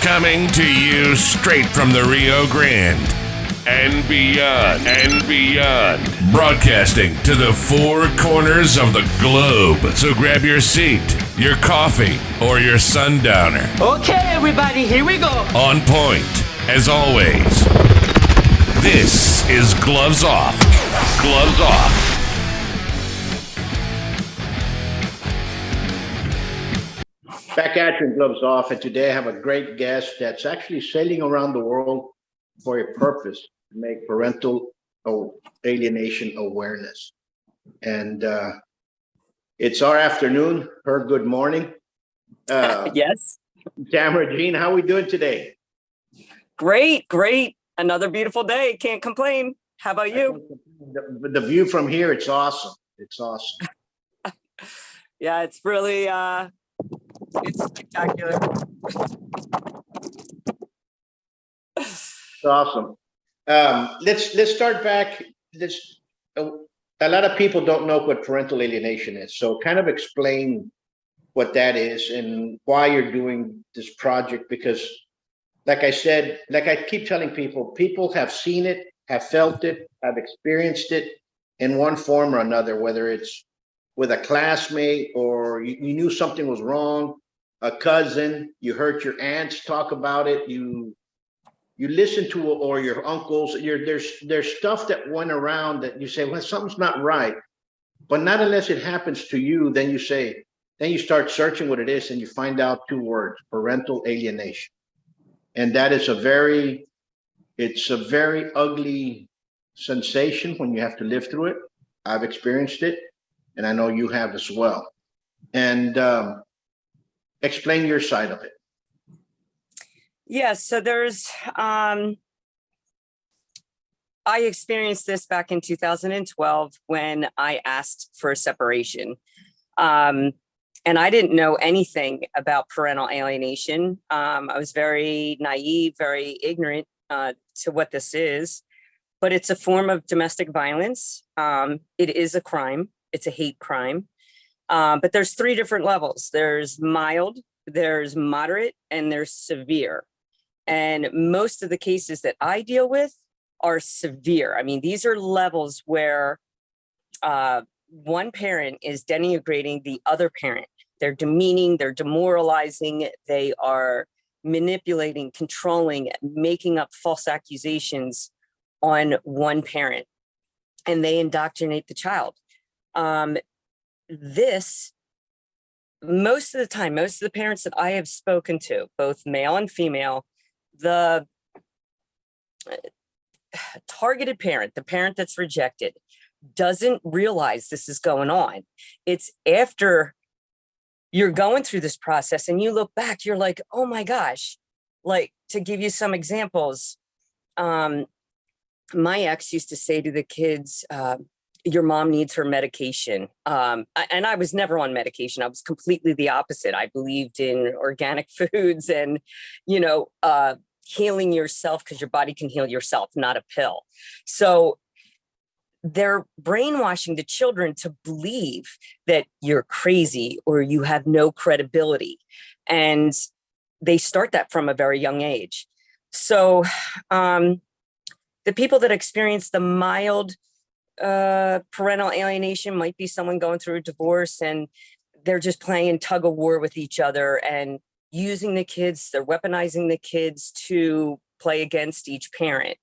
Coming to you straight from the Rio Grande and beyond. Broadcasting to the four corners of the globe. So grab your seat, your coffee, or your sundowner. Okay, everybody, here we go. On point, as always. This is Gloves Off. Gloves Off. Back at you, Gloves Off, and today I have a great guest that's actually sailing around the world for a purpose, to make parental alienation awareness. And it's our afternoon, her good morning. Yes. Tamara Jean, how are we doing today? Great. Another beautiful day. Can't complain. How about you? The view from here, it's awesome. It's awesome. Yeah, it's really, it's spectacular. It's awesome. Let's start back. A lot of people don't know what parental alienation is, so kind of explain what that is and why you're doing this project. Because, like I said, like I keep telling people have seen it, have felt it, have experienced it in one form or another, whether it's with a classmate or you knew something was wrong, a cousin, you heard your aunts talk about it, you listen to, or your uncles, there's stuff that went around that you say, well, something's not right. But not unless it happens to you, then you start searching what it is and you find out two words: parental alienation. And that is a very ugly sensation when you have to live through it. I've experienced it, and I know you have as well. And explain your side of it. Yes, so there's, I experienced this back in 2012 when I asked for a separation. And I didn't know anything about parental alienation. I was very naive, very ignorant to what this is, but it's a form of domestic violence. It is a crime. It's a hate crime. But there's three different levels. There's mild, there's moderate, and there's severe. And most of the cases that I deal with are severe. I mean, these are levels where one parent is denigrating the other parent. They're demeaning, they're demoralizing, they are manipulating, controlling, making up false accusations on one parent, and they indoctrinate the child. Most of the time, most of the parents that I have spoken to, both male and female, the targeted parent, the parent that's rejected, doesn't realize this is going on. It's after you're going through this process and you look back, you're like, oh my gosh. Like, to give you some examples, my ex used to say to the kids, your mom needs her medication. And I was never on medication. I was completely the opposite. I believed in organic foods and, healing yourself, because your body can heal yourself, not a pill. So they're brainwashing the children to believe that you're crazy or you have no credibility. And they start that from a very young age. So the people that experience the mild parental alienation might be someone going through a divorce and they're just playing tug of war with each other and using the kids, they're weaponizing the kids to play against each parent.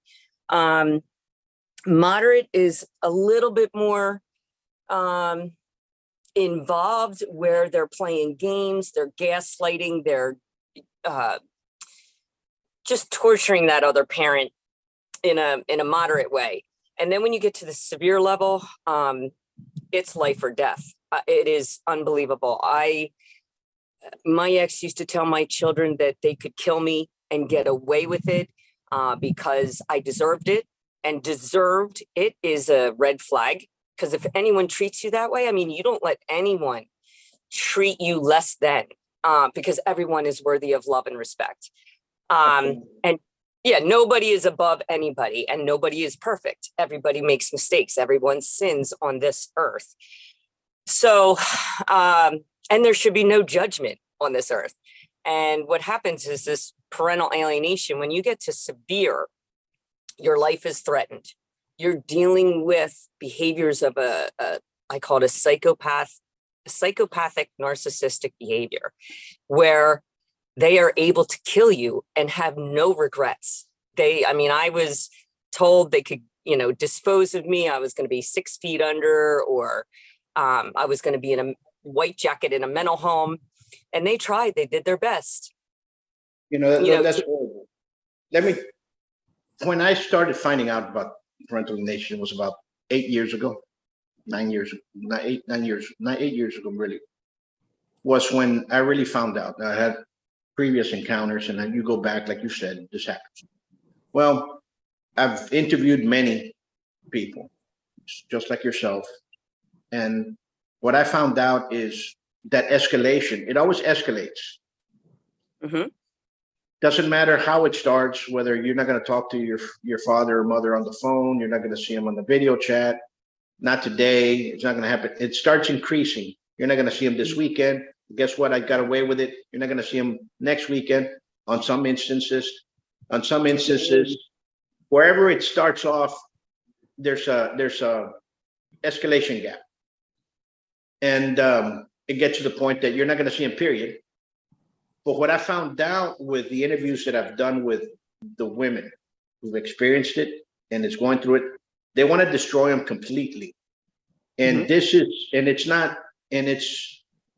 Moderate is a little bit more involved, where they're playing games, they're gaslighting, they're just torturing that other parent in a moderate way. And then when you get to the severe level, it's life or death. It is unbelievable. My ex used to tell my children that they could kill me and get away with it because I deserved it. And deserved it is a red flag, because if anyone treats you that way, I mean, you don't let anyone treat you less than, because everyone is worthy of love and respect. And yeah, nobody is above anybody and nobody is perfect. Everybody makes mistakes. Everyone sins on this earth. So, and there should be no judgment on this earth. And what happens is this parental alienation, when you get to severe, your life is threatened. You're dealing with behaviors of I call it a psychopathic narcissistic behavior, where they are able to kill you and have no regrets. I was told they could, dispose of me. I was going to be 6 feet under, or I was going to be in a white jacket in a mental home. And they tried, they did their best. That's horrible. When I started finding out about parental alienation, was about 8 years ago, 9 years, 8 years ago, really, was when I really found out. I had previous encounters, and then you go back, like you said, this happens. Well, I've interviewed many people, just like yourself. And what I found out is that escalation, it always escalates. Mm-hmm. Doesn't matter how it starts, whether you're not going to talk to your father or mother on the phone, you're not going to see them on the video chat. Not today. It's not going to happen. It starts increasing. You're not going to see them this weekend. Guess what? I got away with it. You're not going to see them next weekend. On some instances, wherever it starts off, there's a escalation gap, and it gets to the point that you're not going to see them. Period. But what I found out with the interviews that I've done with the women who've experienced it and is going through it, they want to destroy them completely. And it's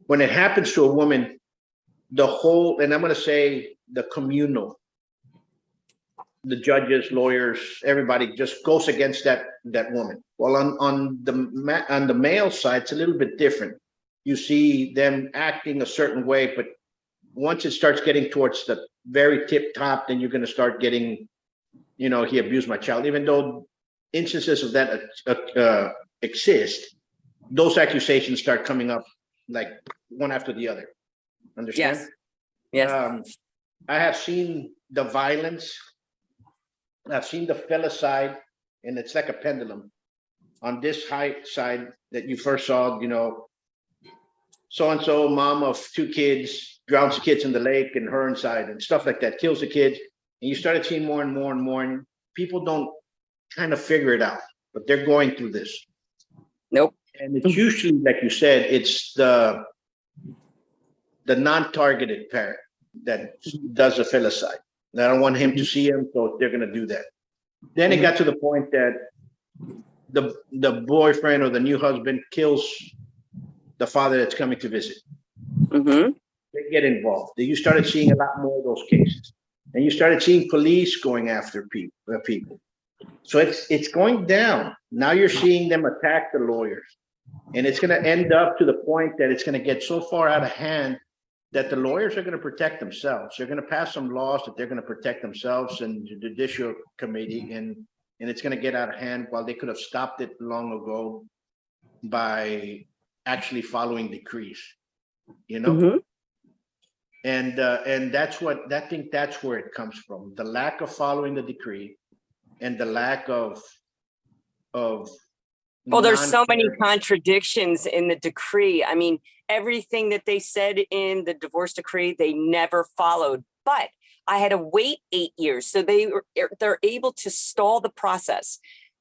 when it happens to a woman, the whole, and I'm going to say the communal, the judges, lawyers, everybody just goes against that woman. Well, on the male side, it's a little bit different. You see them acting a certain way, but once it starts getting towards the very tip top, then you're going to start getting, he abused my child. Even though instances of that exist, those accusations start coming up like one after the other. Understand? Yes. I have seen the violence. I've seen the filicide, and it's like a pendulum. On this high side that you first saw, so-and-so mom of 2 kids drowns the kids in the lake, and her inside, and stuff like that, kills the kids. And you started seeing more and more and more, and people don't kind of figure it out, but they're going through this. Nope. And it's usually, like you said, it's the non-targeted parent that does a filicide. I don't want him to see him, so they're going to do that. Then it got to the point that the boyfriend or the new husband kills the father that's coming to visit. Mm-hmm. They get involved. You started seeing a lot more of those cases, and you started seeing police going after people. So it's going down. Now you're seeing them attack the lawyers, and it's going to end up to the point that it's going to get so far out of hand that the lawyers are going to protect themselves. They're going to pass some laws that they're going to protect themselves and the judicial committee, and it's going to get out of hand, while they could have stopped it long ago by actually following decrees, Mm-hmm. And that's what I think that's where it comes from: the lack of following the decree and the lack of. Well, there's so many contradictions in the decree. I mean, everything that they said in the divorce decree, they never followed. But I had to wait 8 years. So they're able to stall the process.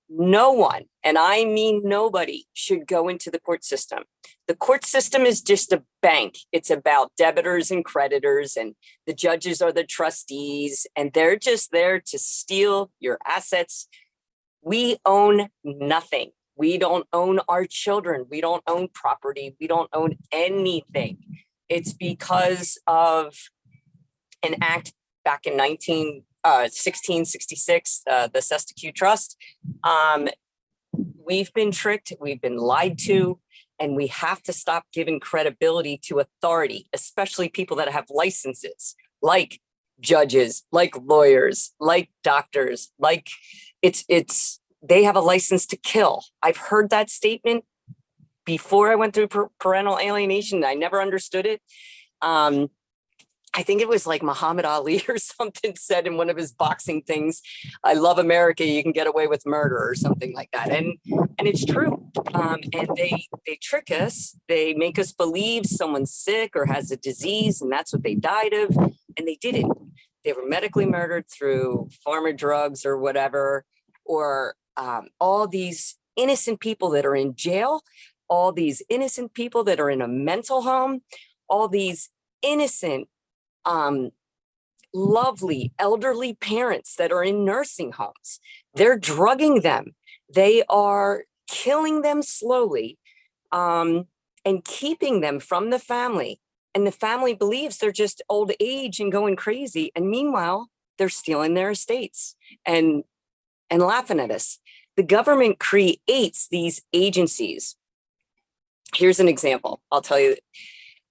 No one, and I mean nobody, should go into the court system. The court system is just a bank. It's about debitors and creditors, and the judges are the trustees, and they're just there to steal your assets. We own nothing. We don't own our children. We don't own property. We don't own anything. It's because of an act back in 1666, the Sestacue Trust. We've been tricked. We've been lied to. And we have to stop giving credibility to authority, especially people that have licenses, like judges, like lawyers, like doctors, like they have a license to kill. I've heard that statement before I went through parental alienation. I never understood it. I think it was like Muhammad Ali or something said in one of his boxing things, "I love America, you can get away with murder," or something like that. And it's true. And they trick us. They make us believe someone's sick or has a disease, and that's what they died of. And they didn't. They were medically murdered through pharma drugs or whatever, or all these innocent people that are in jail, all these innocent people that are in a mental home, all these innocent, lovely elderly parents that are in nursing homes. They're drugging them. They are killing them slowly, and keeping them from the family. And the family believes they're just old age and going crazy. And meanwhile, they're stealing their estates and laughing at us. The government creates these agencies. Here's an example. I'll tell you,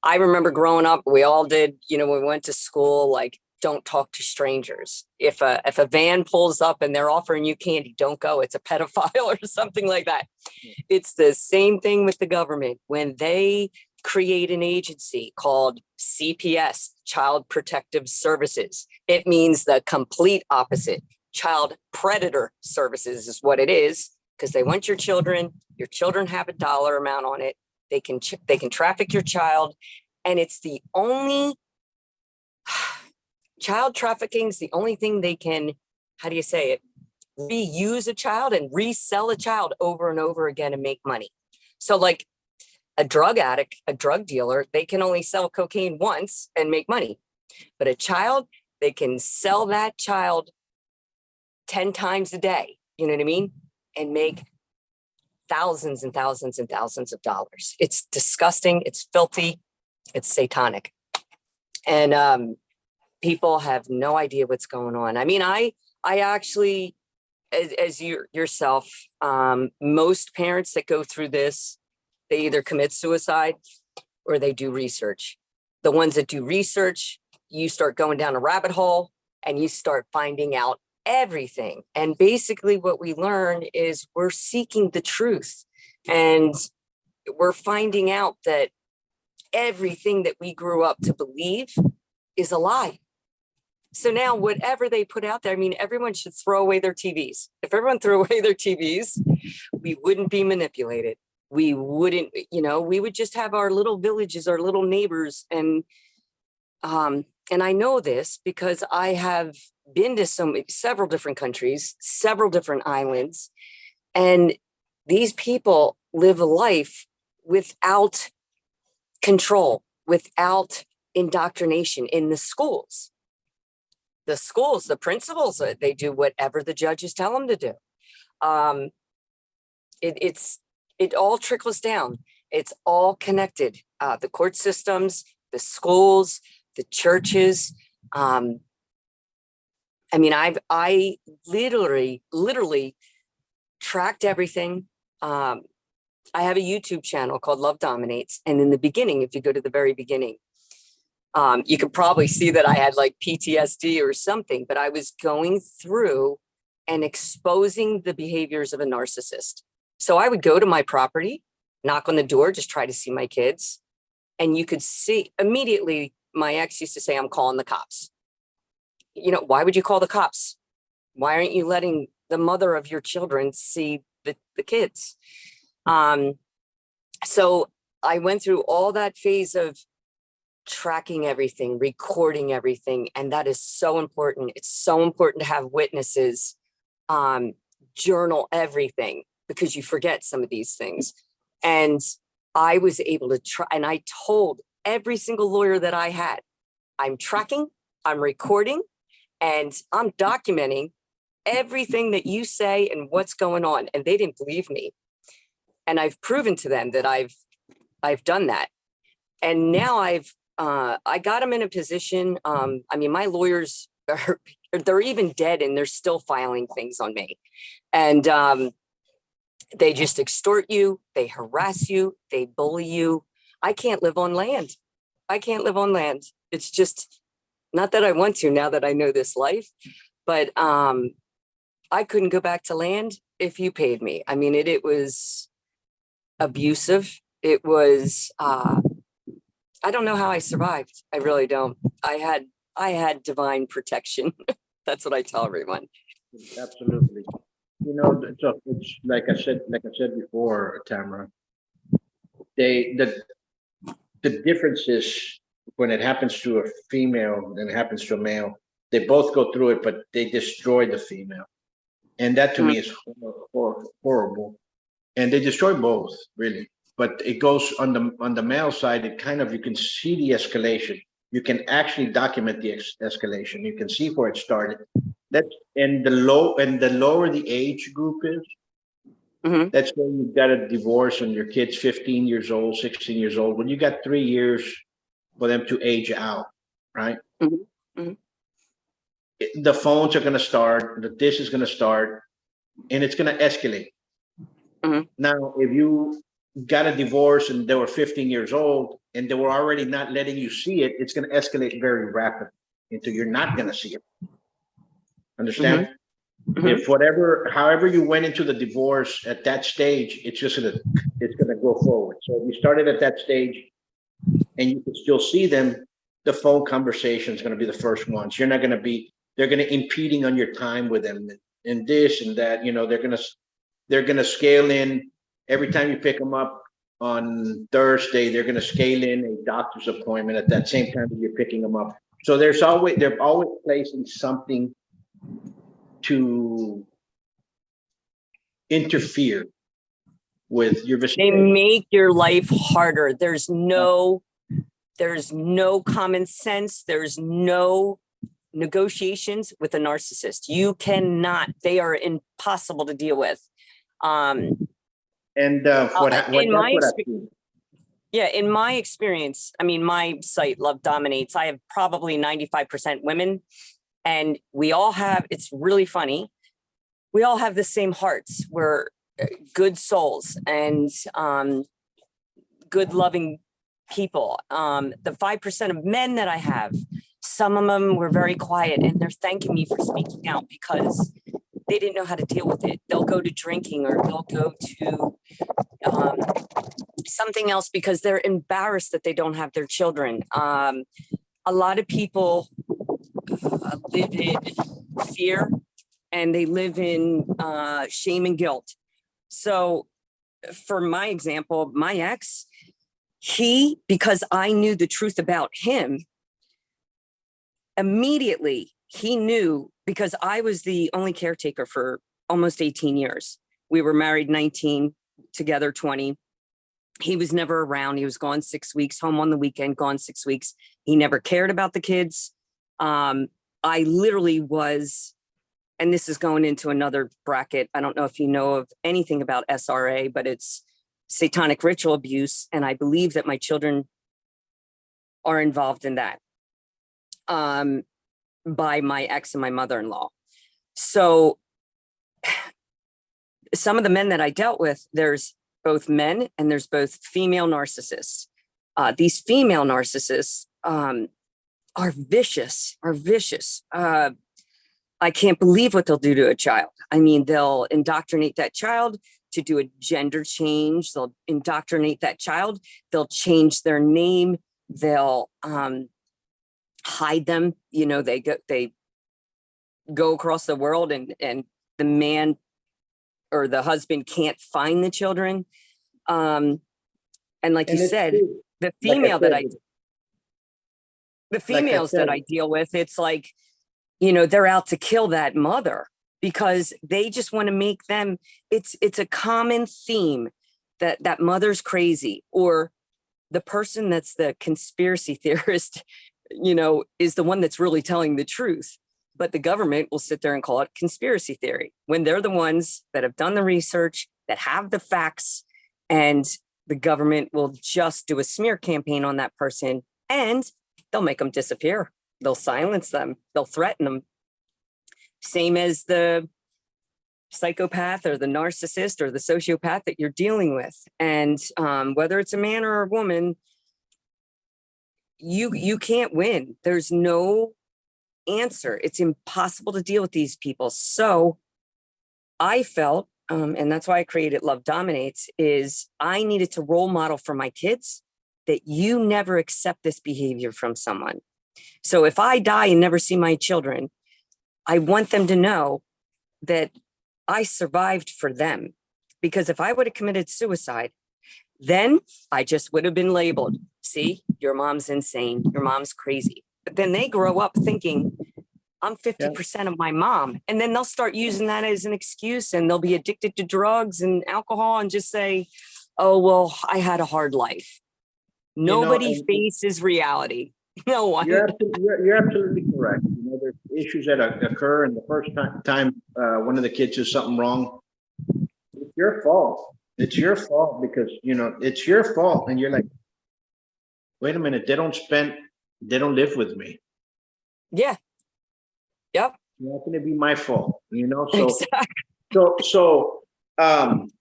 I remember growing up, we all did, we went to school, like, don't talk to strangers. If a van pulls up and they're offering you candy, don't go. It's a pedophile or something like that. It's the same thing with the government. When they create an agency called CPS, Child Protective Services, it means the complete opposite. Child Predator Services is what it is, because they want your children have a dollar amount on it. They can traffic your child. And it's the only child trafficking is the only thing they can, how do you say it? Reuse a child and resell a child over and over again and make money. So like a drug addict, a drug dealer, they can only sell cocaine once and make money. But a child, they can sell that child 10 times a day, you know what I mean? And make thousands and thousands and thousands of dollars. It's disgusting. It's filthy. It's satanic. And people have no idea what's going on. I mean, I actually, as yourself, most parents that go through this, they either commit suicide or they do research. The ones that do research, you start going down a rabbit hole and you start finding out everything. And basically what we learn is we're seeking the truth, and we're finding out that everything that we grew up to believe is a lie. So now whatever they put out there, I mean, everyone should throw away their TVs. If everyone threw away their TVs, we wouldn't be manipulated. We wouldn't, we would just have our little villages, our little neighbors. And I know this because I have been to several different countries, several different islands, and these people live a life without control, without indoctrination in the schools. The principals, they do whatever the judges tell them to do. It all trickles down. It's all connected. The court systems, the schools, the churches. I literally tracked everything. I have a YouTube channel called Love Dominates. And in the beginning, if you go to the very beginning, you could probably see that I had like PTSD or something, but I was going through and exposing the behaviors of a narcissist. So I would go to my property, knock on the door, just try to see my kids. And you could see immediately, my ex used to say, I'm calling the cops. Why would you call the cops? Why aren't you letting the mother of your children see the kids? So I went through all that phase of tracking everything, recording everything. And that is so important. It's so important to have witnesses, journal everything, because you forget some of these things. And I was able to try, and I told every single lawyer that I had, I'm tracking, I'm recording, and I'm documenting everything that you say and what's going on. And they didn't believe me. And I've proven to them that I've done that. And now I got them in a position. My lawyers they're even dead and they're still filing things on me. And they just extort you, they harass you, they bully you. I can't live on land. It's just not that I want to now that I know this life, but I couldn't go back to land if you paid me. I mean, it was abusive. It was, I don't know how I survived. I really don't. I had divine protection. That's what I tell everyone. Absolutely. So it's like I said before, Tamara, the difference is when it happens to a female and it happens to a male, They both go through it, but they destroy the female. And that to me is horrible. And they destroy both, really. But it goes on the male side, it kind of, you can see the escalation. You can actually document the escalation. You can see where it started. And the lower the age group is, that's when you got a divorce and your kid's 15 years old, 16 years old. When you got 3 years for them to age out, right? The phones are going to start, the dish is going to start, and it's going to escalate. Now, if you got a divorce and they were 15 years old and they were already not letting you see it, it's going to escalate very rapidly until you're not going to see it. Understand? If however you went into the divorce at that stage, it's going to go forward. So if you started at that stage and you can still see them, the phone conversation is going to be the first ones. They're going to impeding on your time with them and this and that. They're going to scale in every time you pick them up on Thursday. They're going to scale in a doctor's appointment at that same time that you're picking them up. So they're always placing something to interfere with your mistake. They make your life harder. There's no common sense. There's no negotiations with a narcissist. You cannot. They are impossible to deal with. In my experience, I mean, my site Love Dominates, I have probably 95% women, and we all have, it's really funny, we all have the same hearts. We're good souls and good loving people. The 5% of men that I have, some of them were very quiet and they're thanking me for speaking out because they didn't know how to deal with it. They'll go to drinking or they'll go to something else because they're embarrassed that they don't have their children. A lot of people live in fear and they live in shame and guilt. So for my example, my ex, because I knew the truth about him, immediately he knew, because I was the only caretaker for almost 18 years. We were married 19, together 20. He was never around. He was gone 6 weeks, home on the weekend, gone 6 weeks. He never cared about the kids. I literally was, and this is going into another bracket. I don't know if you know of anything about SRA, but it's satanic ritual abuse. And I believe that my children are involved in that. By my ex and my mother-in-law. So some of the men that I dealt with, there's both men and there's both female narcissists. These female narcissists are vicious. I can't believe what they'll do to a child. I mean, they'll indoctrinate that child to do a gender change. They'll indoctrinate that child. They'll change their name. They'll hide them. They go across the world and the man or the husband can't find the children. And like you said, the females that I deal with, it's like, they're out to kill that mother because they just want to make them, it's a common theme that mother's crazy, or the person that's the conspiracy theorist is the one that's really telling the truth. But the government will sit there and call it conspiracy theory when they're the ones that have done the research, that have the facts, and the government will just do a smear campaign on that person and they'll make them disappear. They'll silence them. They'll threaten them. Same as the psychopath or the narcissist or the sociopath that you're dealing with. And whether it's a man or a woman, you can't win. There's no answer. It's impossible to deal with these people. So I felt, and that's why I created Love Dominates, is I needed to role model for my kids that you never accept this behavior from someone. So if I die and never see my children, I want them to know that I survived for them. Because if I would have committed suicide, then I just would have been labeled, see, your mom's insane, your mom's crazy. But then they grow up thinking I'm 50% of my mom. And then they'll start using that as an excuse, and they'll be addicted to drugs and alcohol and just say, oh, well, I had a hard life. Nobody faces reality. No one. You're absolutely correct. There's issues that occur, and the first time one of the kids does something wrong, it's your fault. It's your fault because, it's your fault. And you're like, wait a minute, they don't live with me. Yeah. Yep. It's not going to be my fault, So, exactly.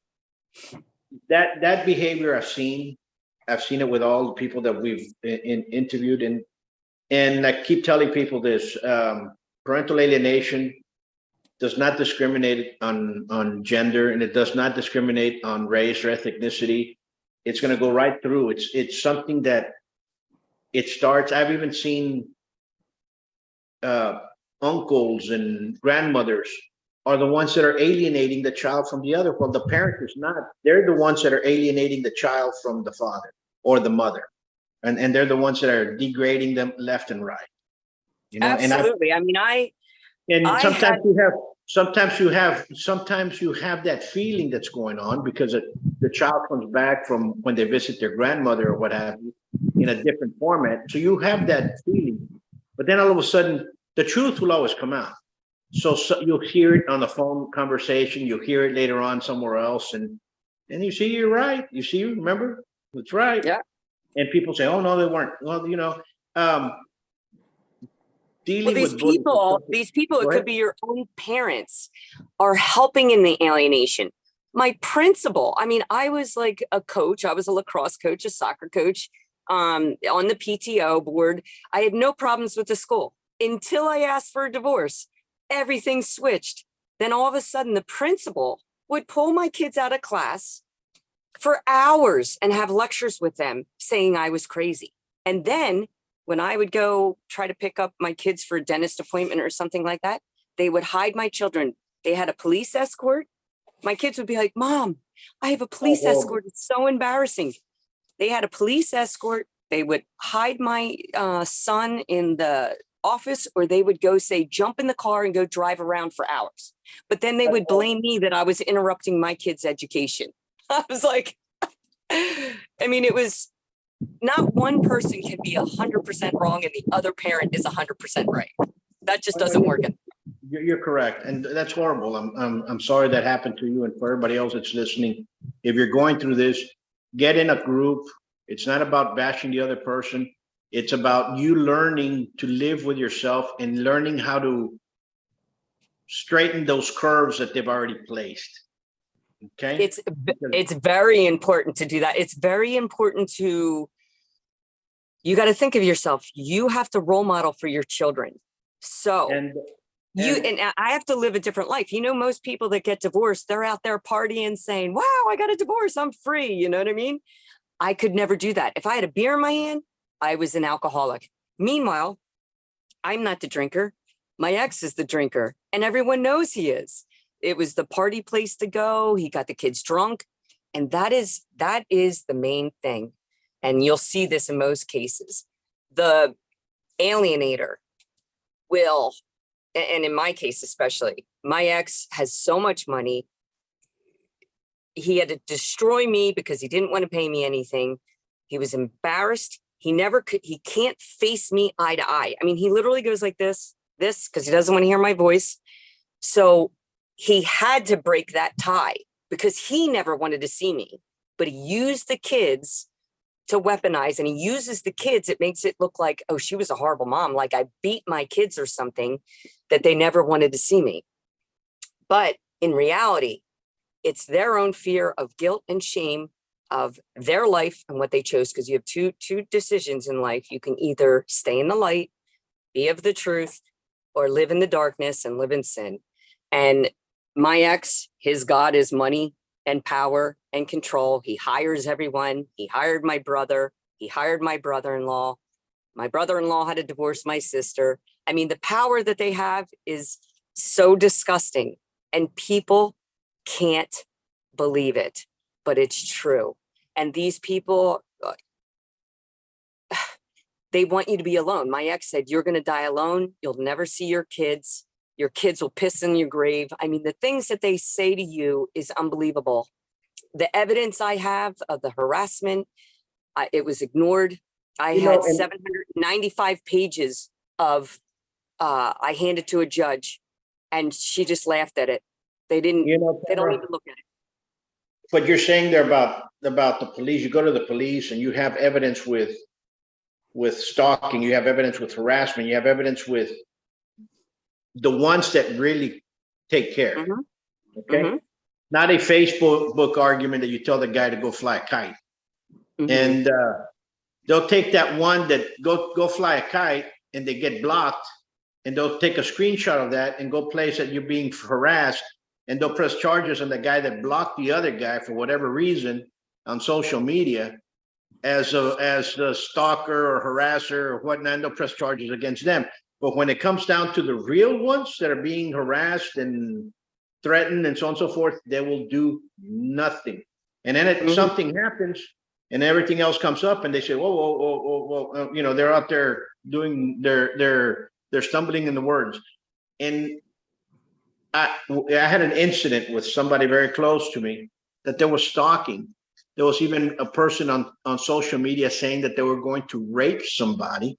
That behavior I've seen it with all the people that we've interviewed, and I keep telling people this: parental alienation does not discriminate on gender, and it does not discriminate on race or ethnicity. It's going to go right through. It's something that it starts. I've even seen uncles and grandmothers are the ones that are alienating the child from the other. Well, the parent is not. They're the ones that are alienating the child from the father or the mother. And they're the ones that are degrading them left and right. Absolutely. Sometimes you have that feeling that's going on because the child comes back from when they visit their grandmother or what have you in a different format. So you have that feeling, but then all of a sudden the truth will always come out. So you'll hear it on the phone conversation. You'll hear it later on somewhere else. And you see, you're right. You remember? That's right. Yeah. And people say, oh, no, they weren't. Well, dealing these with people, it could be your own parents, are helping in the alienation. My principal, I was like a coach. I was a lacrosse coach, a soccer coach, on the PTO board. I had no problems with the school until I asked for a divorce. Everything switched. Then all of a sudden, the principal would pull my kids out of class for hours and have lectures with them saying I was crazy. And then when I would go try to pick up my kids for a dentist appointment or something like that, they would hide my children. They had a police escort. My kids would be like, Mom, I have a police escort. It's so embarrassing. They had a police escort. They would hide my son in the office, or they would go say, jump in the car and go drive around for hours. But then they would blame me that I was interrupting my kids' education. I was like, it was not one person can be 100% wrong and the other parent is 100% right. That just doesn't work. You're correct. And that's horrible. I'm sorry that happened to you, and for everybody else that's listening. If you're going through this, get in a group. It's not about bashing the other person. It's about you learning to live with yourself and learning how to straighten those curves that they've already placed. Okay. It's very important to do that. It's very important to, you got to think of yourself. You have to role model for your children. So and I have to live a different life. Most people that get divorced, they're out there partying saying, wow, I got a divorce, I'm free. You know what I mean? I could never do that. If I had a beer in my hand, I was an alcoholic. Meanwhile, I'm not the drinker. My ex is the drinker, and everyone knows he is. It was the party place to go. He got the kids drunk. And that is the main thing. And you'll see this in most cases. The alienator will, and in my case especially, my ex has so much money. He had to destroy me because he didn't want to pay me anything. He was embarrassed. He can't face me eye to eye. He literally goes like this, because he doesn't want to hear my voice. So he had to break that tie because he never wanted to see me, but he used the kids to weaponize, and he uses the kids. It makes it look like, oh, she was a horrible mom. Like I beat my kids or something, that they never wanted to see me. But in reality, it's their own fear of guilt and shame of their life and what they chose. Because you have two decisions in life. You can either stay in the light, be of the truth, or live in the darkness and live in sin. And my ex, his God is money and power and control. He hires everyone. He hired my brother. He hired my brother-in-law. My brother-in-law had to divorce my sister. The power that they have is so disgusting, and people can't believe it, but it's true. And these people, they want you to be alone. My ex said, you're going to die alone. You'll never see your kids. Your kids will piss in your grave. I mean, the things that they say to you is unbelievable. The evidence I have of the harassment, it was ignored. I had 795 pages of, I handed to a judge, and she just laughed at it. They didn't, they don't even look at it. But you're saying there about the police. You go to the police and you have evidence with stalking, you have evidence with harassment, you have evidence with the ones that really take care. Mm-hmm. Okay. Mm-hmm. Not a Facebook argument that you tell the guy to go fly a kite. Mm-hmm. And they'll take that one that go fly a kite and they get blocked, and they'll take a screenshot of that and go place that you're being harassed, and they'll press charges on the guy that blocked the other guy for whatever reason on social media as the stalker or harasser or whatnot. They'll press charges against them. But when it comes down to the real ones that are being harassed and threatened and so on and so forth, they will do nothing. And then something happens and everything else comes up and they say, whoa, they're out there doing they're stumbling in the words. And I had an incident with somebody very close to me that there was stalking. There was even a person on social media saying that they were going to rape somebody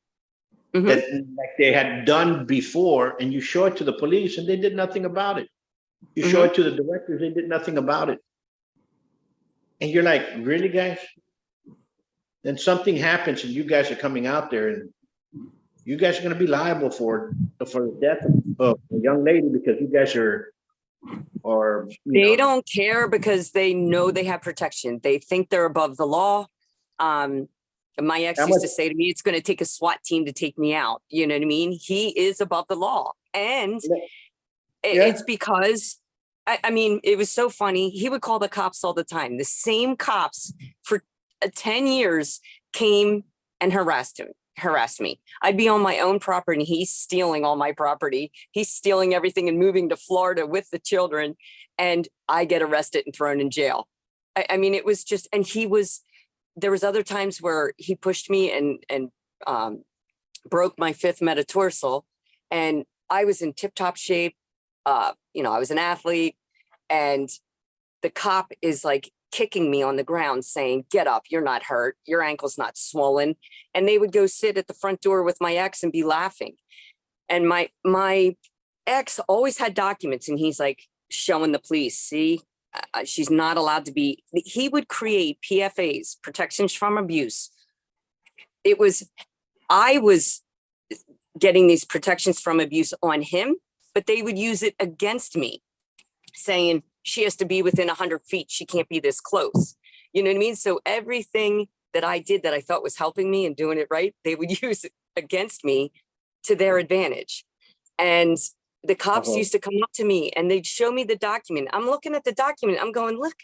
that like they had done before, and you show it to the police and they did nothing about it. You show it to the directors, they did nothing about it. And you're like, really, guys? Then something happens and you guys are coming out there and you guys are going to be liable for the death of a young lady because you guys are they don't care because they know they have protection. They think they're above the law. My ex used to say to me, it's going to take a SWAT team to take me out. You know what I mean? He is above the law. And it's because, I mean, it was so funny. He would call the cops all the time. The same cops for 10 years came and harassed me. I'd be on my own property and he's stealing all my property. He's stealing everything and moving to Florida with the children. And I get arrested and thrown in jail. I mean, it was just, and there was other times where he pushed me and broke my 5th metatarsal, and I was in tip-top shape. I was an athlete, and the cop is like kicking me on the ground saying, get up, you're not hurt, your ankle's not swollen. And they would go sit at the front door with my ex and be laughing. And my ex always had documents, and he's like showing the police, see, she's not allowed to be. He would create PFAs, protections from abuse. I was getting these protections from abuse on him, but they would use it against me, saying she has to be within 100 feet. She can't be this close. You know what I mean? So everything that I did that I thought was helping me and doing it right, they would use it against me to their advantage. And the cops used to come up to me and they'd show me the document. I'm looking at the document. I'm going, look,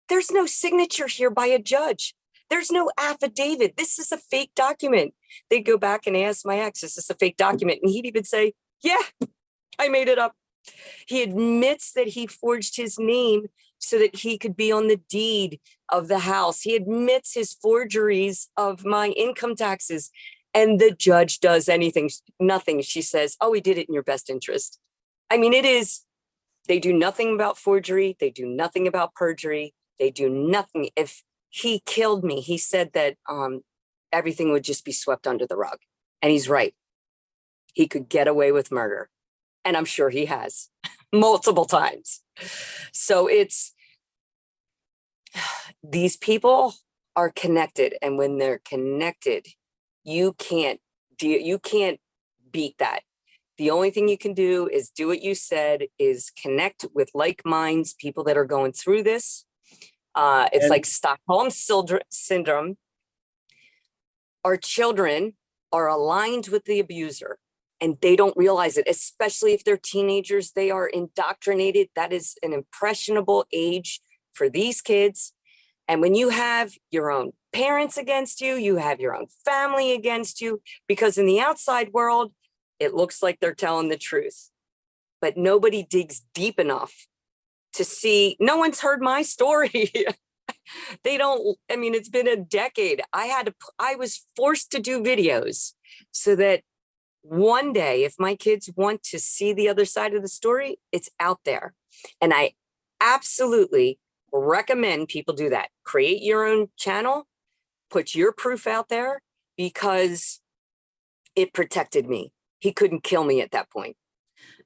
there's no signature here by a judge. There's no affidavit. This is a fake document. They'd go back and ask my ex, is this a fake document? And he'd even say, yeah, I made it up. He admits that he forged his name so that he could be on the deed of the house. He admits his forgeries of my income taxes. And the judge does nothing. She says, oh, he did it in your best interest. I mean, they do nothing about forgery. They do nothing about perjury. They do nothing. If he killed me, he said that everything would just be swept under the rug. And he's right. He could get away with murder. And I'm sure he has multiple times. So these people are connected. And when they're connected, you can't beat that. The only thing you can do is do what you said, is connect with like minds, people that are going through this. It's like Stockholm syndrome. Our children are aligned with the abuser and they don't realize it, especially if they're teenagers. They are indoctrinated. That is an impressionable age for these kids. And when you have your own parents against you, you have your own family against you, because in the outside world, it looks like they're telling the truth, but nobody digs deep enough to see. No one's heard my story. It's been a decade. I was forced to do videos so that one day, if my kids want to see the other side of the story, it's out there. And I absolutely recommend people do that. Create your own channel, put your proof out there, because it protected me. He couldn't kill me at that point.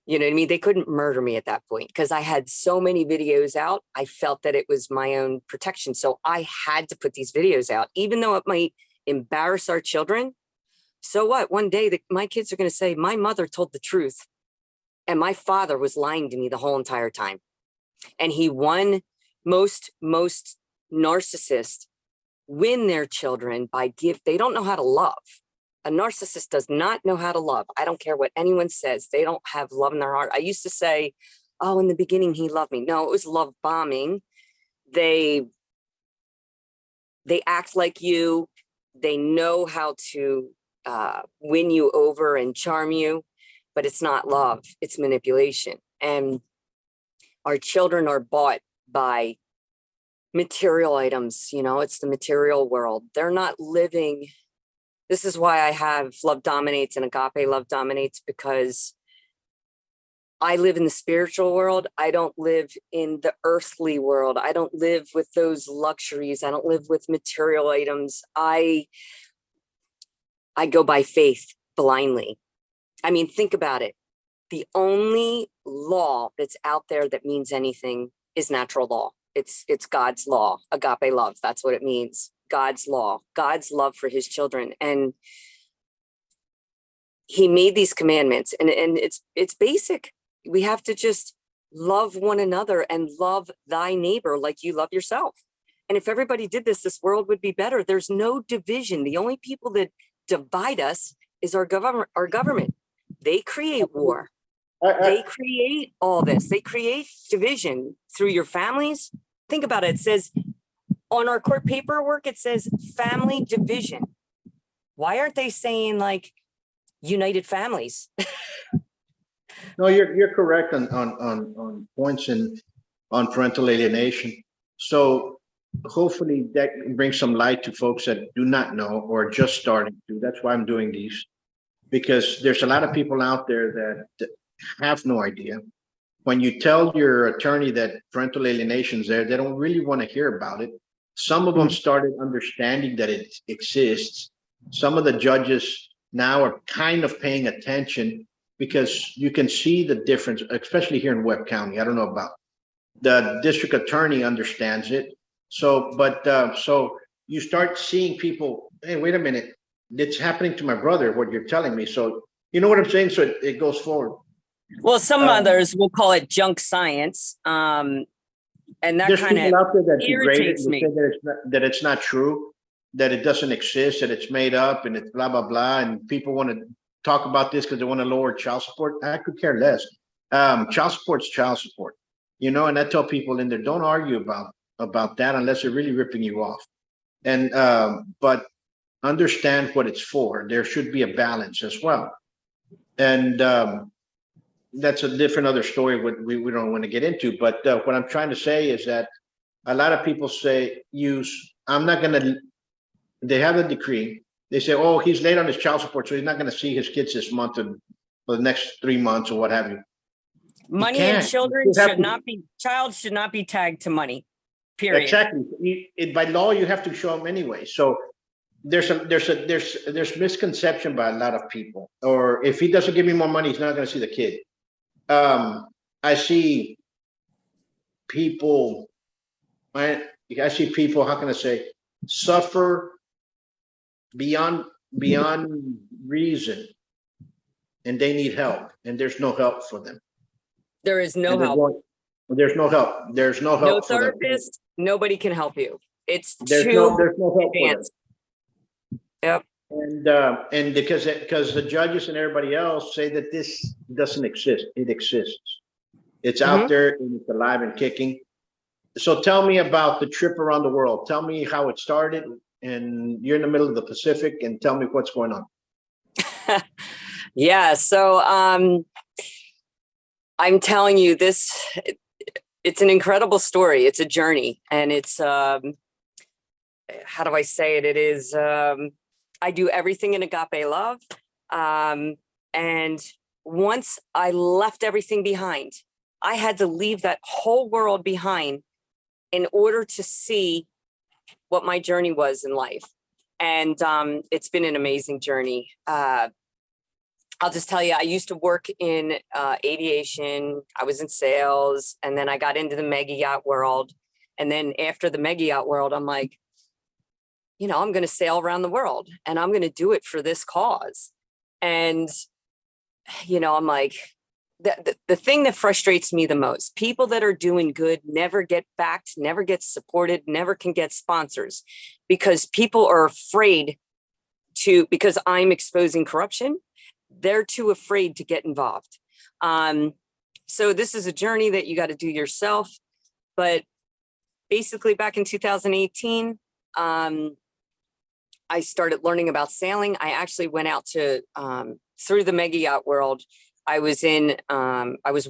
You know what I mean? They couldn't murder me at that point because I had so many videos out. I felt that it was my own protection. So I had to put these videos out, even though it might embarrass our children. So what? One day my kids are going to say, my mother told the truth and my father was lying to me the whole entire time. And he won. Most narcissists win their children by they don't know how to love. A narcissist does not know how to love. I don't care what anyone says. They don't have love in their heart. I used to say, oh, in the beginning, he loved me. No, it was love bombing. They act like you. They know how to win you over and charm you, but it's not love. It's manipulation. And our children are bought by material items. You know, it's the material world. They're not living. This is why I have Love Dominates and Agape Love Dominates, because I live in the spiritual world. I don't live in the earthly world. I don't live with those luxuries. I don't live with material items. I go by faith blindly. I mean, think about it. The only law that's out there that means anything is natural law. It's God's law, agape love. That's what it means. God's law, God's love for his children. And he made these commandments, and it's basic. We have to just love one another and love thy neighbor like you love yourself. And if everybody did this, this world would be better. There's no division. The only people that divide us is our government. They create war. They create all this. They create division through your families. Think about it. It says on our court paperwork, it says family division. Why aren't they saying like united families? No, you're correct on points on parental alienation. So hopefully that brings some light to folks that do not know or are just starting to. That's why I'm doing these, because there's a lot of people out there that have no idea. When you tell your attorney that parental alienation is there, they don't really want to hear about it. Some of them started understanding that it exists. Some of the judges now are kind of paying attention, because you can see the difference, especially here in Webb County. I don't know about the district attorney understands it. So, so you start seeing people, hey, wait a minute, it's happening to my brother, what you're telling me. So, you know what I'm saying? So it goes forward. Well, some others will call it junk science. And that kind of irritates me. That it's not true, that it doesn't exist, that it's made up, and it's blah, blah, blah. And people want to talk about this because they want to lower child support. I could care less. Child support's child support, you know, and I tell people in there, don't argue about that unless they're really ripping you off. And but understand what it's for. There should be a balance as well. And that's a different other story we don't want to get into. But what I'm trying to say is that a lot of people say, I'm not going to, they have a decree. They say, oh, he's late on his child support, so he's not going to see his kids this month and for the next 3 months or what have you. Money and children should not be tagged to money, period. Exactly. By law, you have to show them anyway. So there's misconception by a lot of people. Or if he doesn't give me more money, he's not going to see the kid. I see people, how can I say, suffer beyond reason, and they need help, and there's no help for them. There is no help. There's no help. There's no help. No therapist. Nobody can help you. It's there's no help advanced. Yep. And because the judges and everybody else say that this doesn't exist. It exists. It's out there and it's alive and kicking. So tell me about the trip around the world. Tell me how it started, and you're in the middle of the Pacific, and tell me what's going on. Yeah. So I'm telling you this, it's an incredible story. It's a journey, and it's, how do I say it? It is, I do everything in agape love. And once I left everything behind, I had to leave that whole world behind in order to see what my journey was in life. And it's been an amazing journey. I'll just tell you, I used to work in aviation. I was in sales, and then I got into the mega yacht world. And then after the mega yacht world, I'm like, I'm going to sail around the world, and I'm going to do it for this cause. And, I'm like, the thing that frustrates me the most, people that are doing good never get backed, never get supported, never can get sponsors, because people are afraid because I'm exposing corruption. They're too afraid to get involved. So this is a journey that you got to do yourself. But basically back in 2018, I started learning about sailing. I actually went out to, through the mega yacht world. I was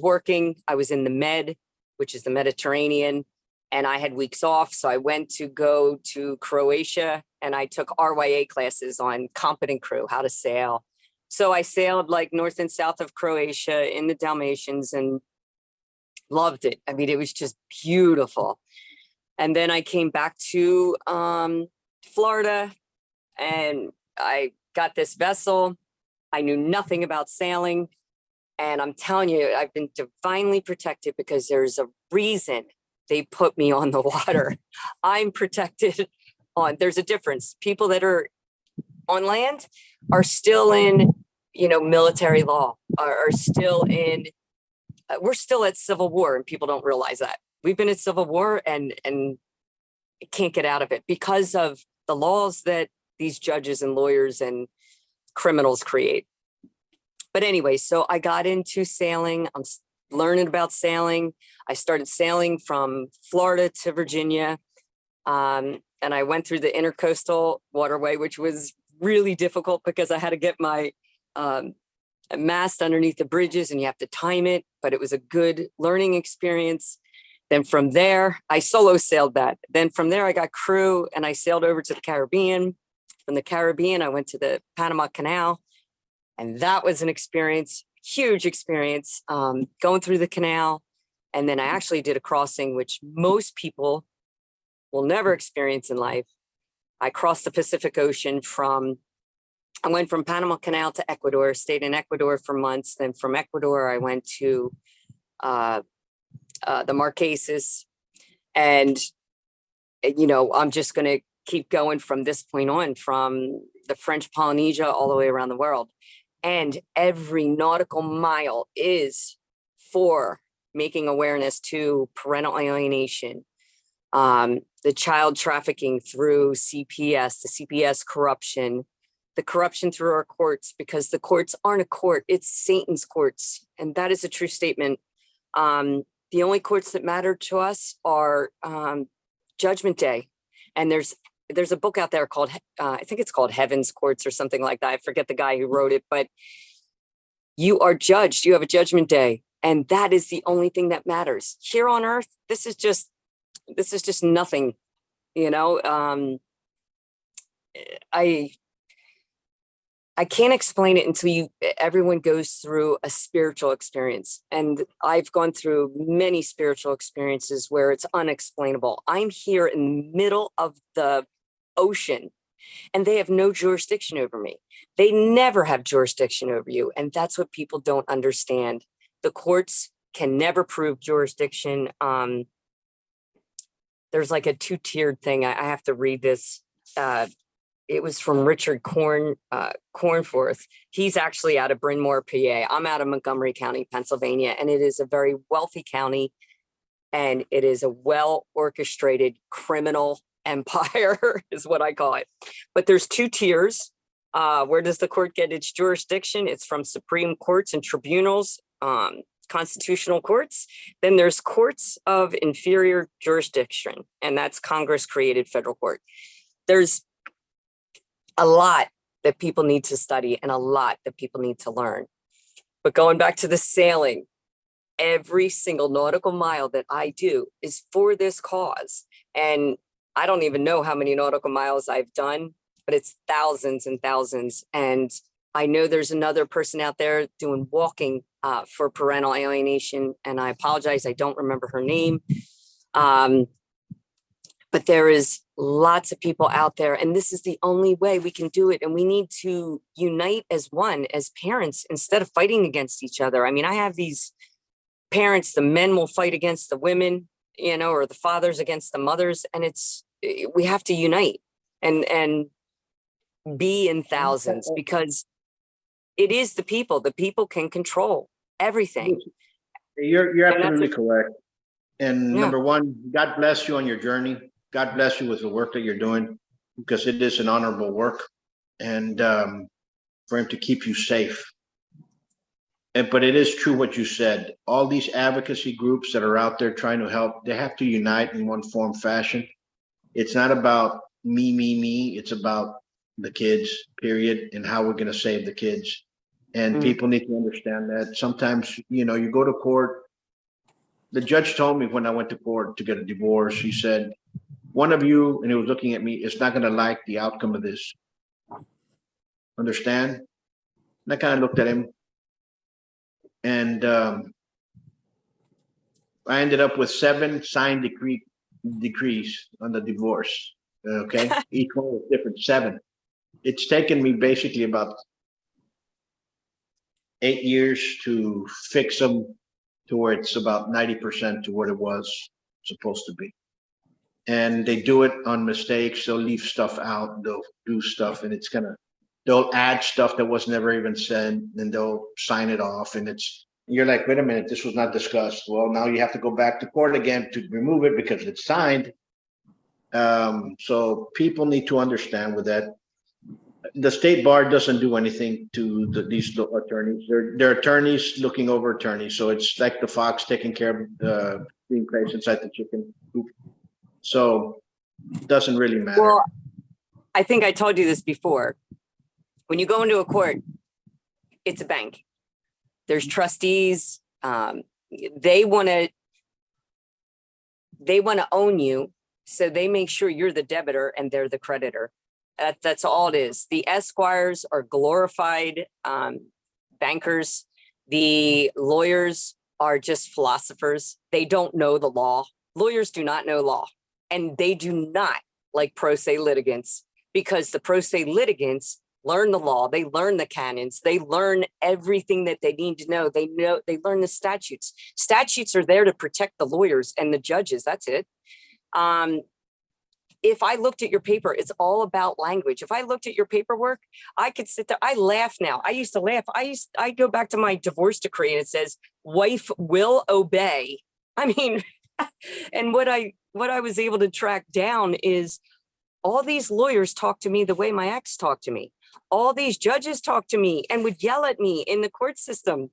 working, I was in the Med, which is the Mediterranean, and I had weeks off. So I went to go to Croatia, and I took RYA classes on competent crew, how to sail. So I sailed like north and south of Croatia in the Dalmatians and loved it. I mean, it was just beautiful. And then I came back to Florida, and I got this vessel. I knew nothing about sailing. And I'm telling you, I've been divinely protected, because there's a reason they put me on the water. I'm protected there's a difference. People that are on land are still in, military law, are still in, we're still at civil war, and people don't realize that. We've been at civil war and can't get out of it because of the laws that these judges and lawyers and criminals create. But anyway, so I got into sailing. I'm learning about sailing. I started sailing from Florida to Virginia. And I went through the intercoastal waterway, which was really difficult because I had to get my mast underneath the bridges, and you have to time it. But it was a good learning experience. Then from there, I solo sailed that. Then from there, I got crew, and I sailed over to the Caribbean. From the Caribbean, I went to the Panama Canal. And that was an experience, huge experience, going through the canal. And then I actually did a crossing, which most people will never experience in life. I crossed the Pacific Ocean I went from Panama Canal to Ecuador, stayed in Ecuador for months. Then from Ecuador, I went to the Marquesas. And, I'm just going to keep going from this point on, from the French Polynesia all the way around the world. And every nautical mile is for making awareness to parental alienation, the child trafficking through CPS, the CPS corruption, the corruption through our courts, because the courts aren't a court, it's Satan's courts. And that is a true statement. The only courts that matter to us are Judgment Day. And there's a book out there called, I think it's called Heaven's Courts or something like that. I forget the guy who wrote it, but you are judged. You have a judgment day. And that is the only thing that matters. Here on earth, this is just nothing, I can't explain it until everyone goes through a spiritual experience. And I've gone through many spiritual experiences where it's unexplainable. I'm here in the middle of the ocean, and they have no jurisdiction over me. They never have jurisdiction over you. And that's what people don't understand. The courts can never prove jurisdiction. There's like a two-tiered thing. I have to read this. It was from Richard Cornforth. He's actually out of Bryn Mawr, PA. I'm out of Montgomery County, Pennsylvania, and it is a very wealthy county, and it is a well-orchestrated criminal empire, is what I call it. But there's two tiers. Where does the court get its jurisdiction? It's from Supreme Courts and tribunals, constitutional courts. Then there's courts of inferior jurisdiction, and that's Congress-created federal court. There's a lot that people need to study and a lot that people need to learn. But going back to the sailing, every single nautical mile that I do is for this cause. And I don't even know how many nautical miles I've done. but it's thousands and thousands. And I know there's another person out there doing walking for parental alienation. And I apologize, I don't remember her name. But there is lots of people out there, and this is the only way we can do it. And we need to unite as one, as parents, instead of fighting against each other. I mean, I have these parents, the men will fight against the women, or the fathers against the mothers. And we have to unite and be in thousands, because it is the people can control everything. You're absolutely correct. And number one, God bless you on your journey. God bless you with the work that you're doing, because it is an honorable work, and for him to keep you safe. But it is true what you said. All these advocacy groups that are out there trying to help, they have to unite in one form, fashion. It's not about me. It's about the kids, period, and how we're going to save the kids. And people need to understand that. Sometimes, you go to court. The judge told me when I went to court to get a divorce, he said, one of you, and he was looking at me, is not going to like the outcome of this. Understand? And I kind of looked at him, and I ended up with 7 signed decrees on the divorce. Okay, each one was different. 7. It's taken me basically about 8 years to fix them to where it's about 90% to what it was supposed to be. And they do it on mistakes. They'll leave stuff out. They'll do stuff, and they'll add stuff that was never even said, and they'll sign it off. And you're like, wait a minute, this was not discussed. Well, now you have to go back to court again to remove it because it's signed. So people need to understand with that. The state bar doesn't do anything to these attorneys. They're attorneys looking over attorneys. So it's like the fox taking care of being placed inside the chicken coop. So it doesn't really matter. Well, I think I told you this before. When you go into a court, it's a bank. There's trustees. They want to own you. So they make sure you're the debtor and they're the creditor. That's all it is. The esquires are glorified bankers. The lawyers are just philosophers. They don't know the law. Lawyers do not know law. And they do not like pro se litigants, because the pro se litigants learn the law. They learn the canons. They learn everything that they need to know. They learn the statutes. Statutes are there to protect the lawyers and the judges. That's it. If I looked at your paper, it's all about language. If I looked at your paperwork, I could sit there. I laugh now. I used to laugh. I go back to my divorce decree, and it says, wife will obey. I mean, and what I was able to track down is all these lawyers talk to me the way my ex talked to me. All these judges talk to me and would yell at me in the court system.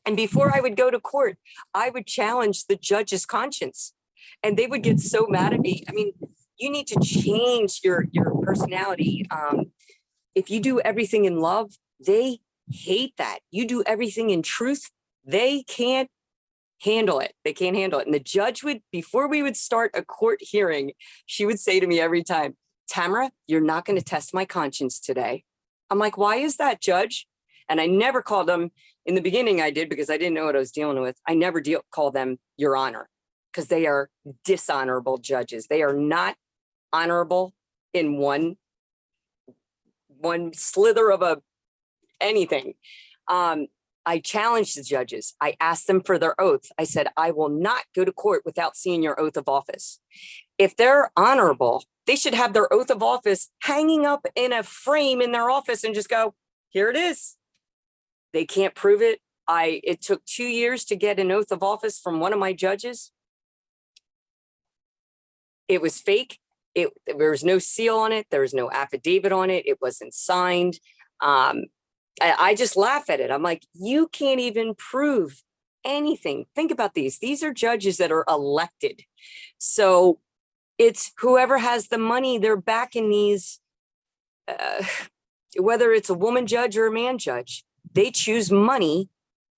And before I would go to court, I would challenge the judge's conscience, and they would get so mad at me. I mean, you need to change your personality. If you do everything in love, they hate that. You do everything in truth, they can't handle it. They can't handle it. And the judge would, before we would start a court hearing, she would say to me every time, Tamara, you're not going to test my conscience today. I'm like, why is that, Judge? And I never called them. In the beginning, I did, because I didn't know what I was dealing with. I never call them Your Honor, because they are dishonorable judges. They are not honorable in one slither of anything. I challenged the judges. I asked them for their oath. I said, I will not go to court without seeing your oath of office. If they're honorable, they should have their oath of office hanging up in a frame in their office and just go, here it is. They can't prove it. It took 2 years to get an oath of office from one of my judges. It was fake. There was no seal on it. There was no affidavit on it. It wasn't signed. I just laugh at it. I'm like, you can't even prove anything. Think about these. These are judges that are elected. So it's whoever has the money, they're backing these, whether it's a woman judge or a man judge, they choose money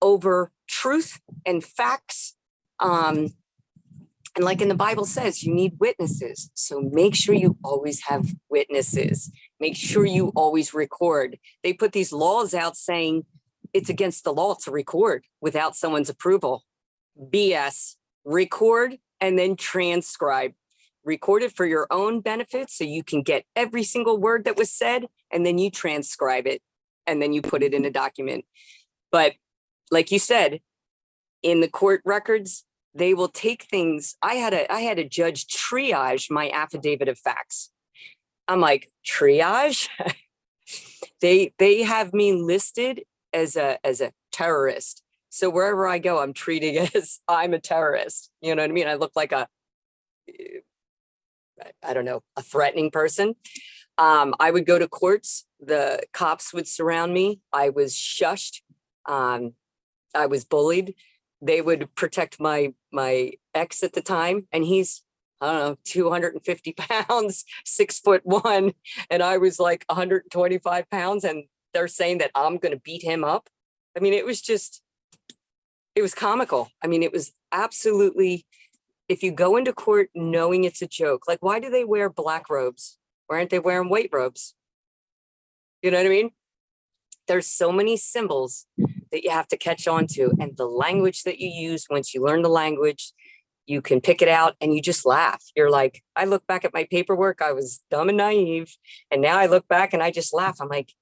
over truth and facts. And like in the Bible says, you need witnesses. So make sure you always have witnesses. Make sure you always record. They put these laws out saying it's against the law to record without someone's approval. BS. Record and then transcribe. Record it for your own benefit so you can get every single word that was said, and then you transcribe it, and then you put it in a document. But like you said, in the court records, they will take things. I had a judge triage my affidavit of facts. I'm like, triage? They have me listed as a terrorist. So wherever I go, I'm treating as I'm a terrorist. You know what I mean? I look like I don't know, a threatening person. I would go to courts. The cops would surround me. I was shushed. I was bullied. They would protect my ex at the time. And he's, I don't know, 250 pounds, 6'1". And I was like 125 pounds. And they're saying that I'm going to beat him up. I mean, it was comical. I mean, it was absolutely, if you go into court knowing it's a joke, like, why do they wear black robes? Why aren't they wearing white robes? You know what I mean? There's so many symbols that you have to catch on to. And the language that you use, once you learn the language, you can pick it out and you just laugh. You're like, I look back at my paperwork, I was dumb and naive. And now I look back and I just laugh. I'm like,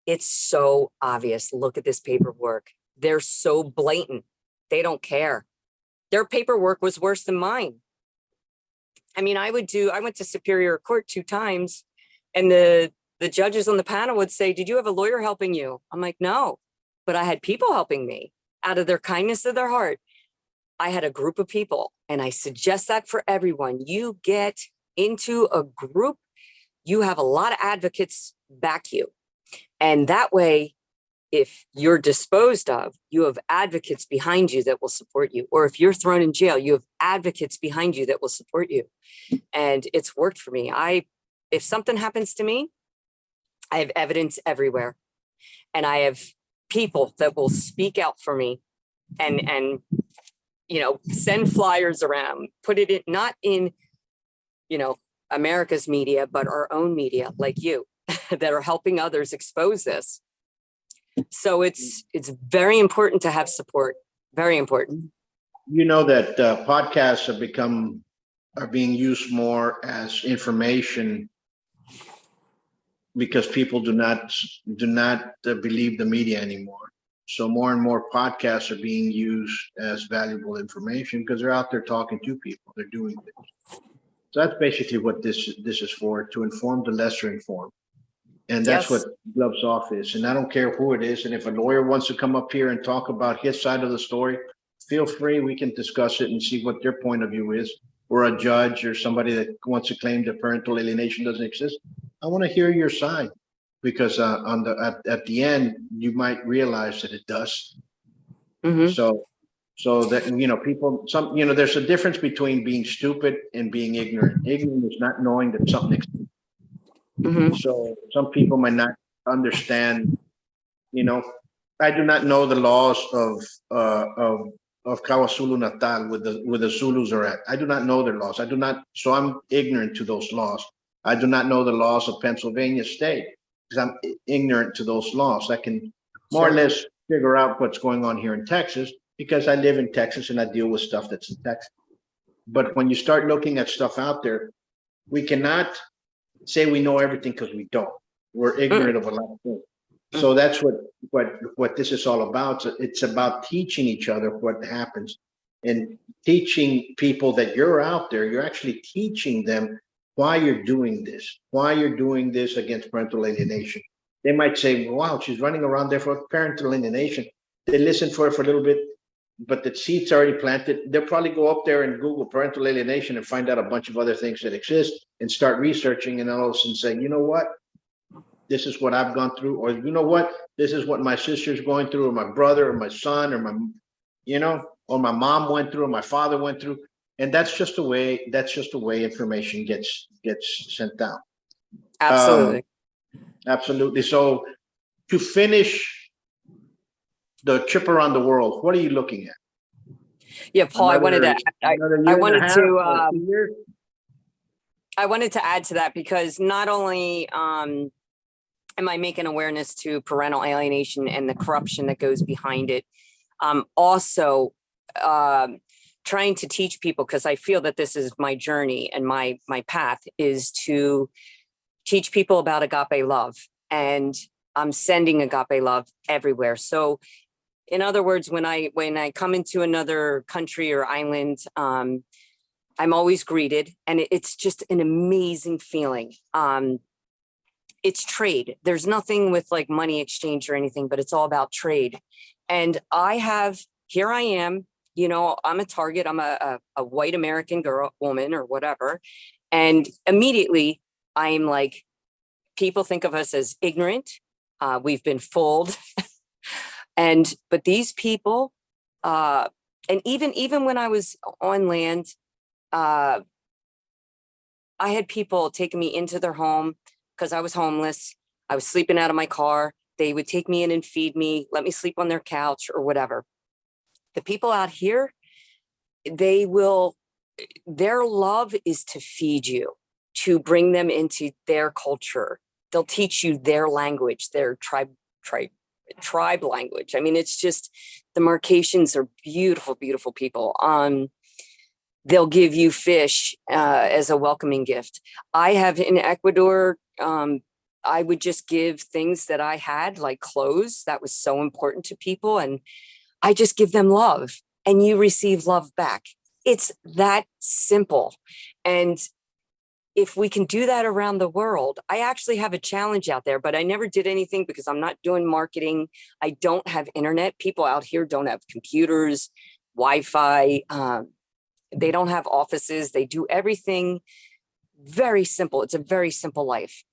it's so obvious. Look at this paperwork. They're so blatant. They don't care. Their paperwork was worse than mine. I mean, I went to Superior Court 2 times, and the judges on the panel would say, did you have a lawyer helping you? I'm like, no, but I had people helping me out of their kindness of their heart. I had a group of people, and I suggest that for everyone. You get into a group, you have a lot of advocates back you. And that way, if you're disposed of, you have advocates behind you that will support you. Or if you're thrown in jail, you have advocates behind you that will support you. And it's worked for me. If something happens to me, I have evidence everywhere. And I have people that will speak out for me and send flyers around, put it in, not in, America's media, but our own media, like you, that are helping others expose this. So it's very important to have support. Very important. You know that podcasts are being used more as information because people do not believe the media anymore. So more and more podcasts are being used as valuable information because they're out there talking to people. They're doing things. So that's basically what this is for, to inform the lesser informed. And that's what Gloves Off is. And I don't care who it is. And if a lawyer wants to come up here and talk about his side of the story, feel free. We can discuss it and see what their point of view is. Or a judge or somebody that wants to claim that parental alienation doesn't exist. I want to hear your side, because at the end, you might realize that it does. Mm-hmm. So that, people, there's a difference between being stupid and being ignorant. Ignorant is not knowing that something exists. Mm-hmm. So some people might not understand, I do not know the laws of KwaZulu Natal where the Zulus are at. I do not know their laws. So I'm ignorant to those laws. I do not know the laws of Pennsylvania state because I'm ignorant to those laws. I can more or less figure out what's going on here in Texas because I live in Texas and I deal with stuff that's in Texas. But when you start looking at stuff out there, we cannot say we know everything because we don't. We're ignorant of a lot of things. So that's what this is all about. So it's about teaching each other what happens and teaching people that you're out there. You're actually teaching them why you're doing this against parental alienation. They might say, wow, she's running around there for parental alienation. They listen for it for a little bit, but the seed's already planted. They'll probably go up there and Google parental alienation and find out a bunch of other things that exist and start researching, and all of a sudden say, you know what? This is what I've gone through, or you know what? This is what my sister's going through, or my brother, or my son, or or my mom went through, or my father went through. And that's just the way information gets sent out. Absolutely. Absolutely. So to finish the trip around the world, what are you looking at? Yeah, Paul, I wanted to add to that, because not only am I making awareness to parental alienation and the corruption that goes behind it. Also, trying to teach people, because I feel that this is my journey and my path, is to teach people about agape love. And I'm sending agape love everywhere. So in other words, when I come into another country or island, I'm always greeted, and it's just an amazing feeling. It's trade. There's nothing with like money exchange or anything, but it's all about trade. And here I am, you know, I'm a target. I'm a white American woman or whatever. And immediately I'm like, people think of us as ignorant. We've been fooled. But these people, and even when I was on land, I had people taking me into their home because I was homeless. I was sleeping out of my car. They would take me in and feed me, let me sleep on their couch or whatever. The people out here, their love is to feed you, to bring them into their culture. They'll teach you their language, their tribe language. I mean, it's just, the Marcations are beautiful, beautiful people. They'll give you fish as a welcoming gift. I have in Ecuador, I would just give things that I had, like clothes. That was so important to people. And I just give them love, and you receive love back. It's that simple. And if we can do that around the world, I actually have a challenge out there, but I never did anything because I'm not doing marketing. I don't have internet. People out here don't have computers, Wi-Fi. They don't have offices. They do everything very simple. It's a very simple life.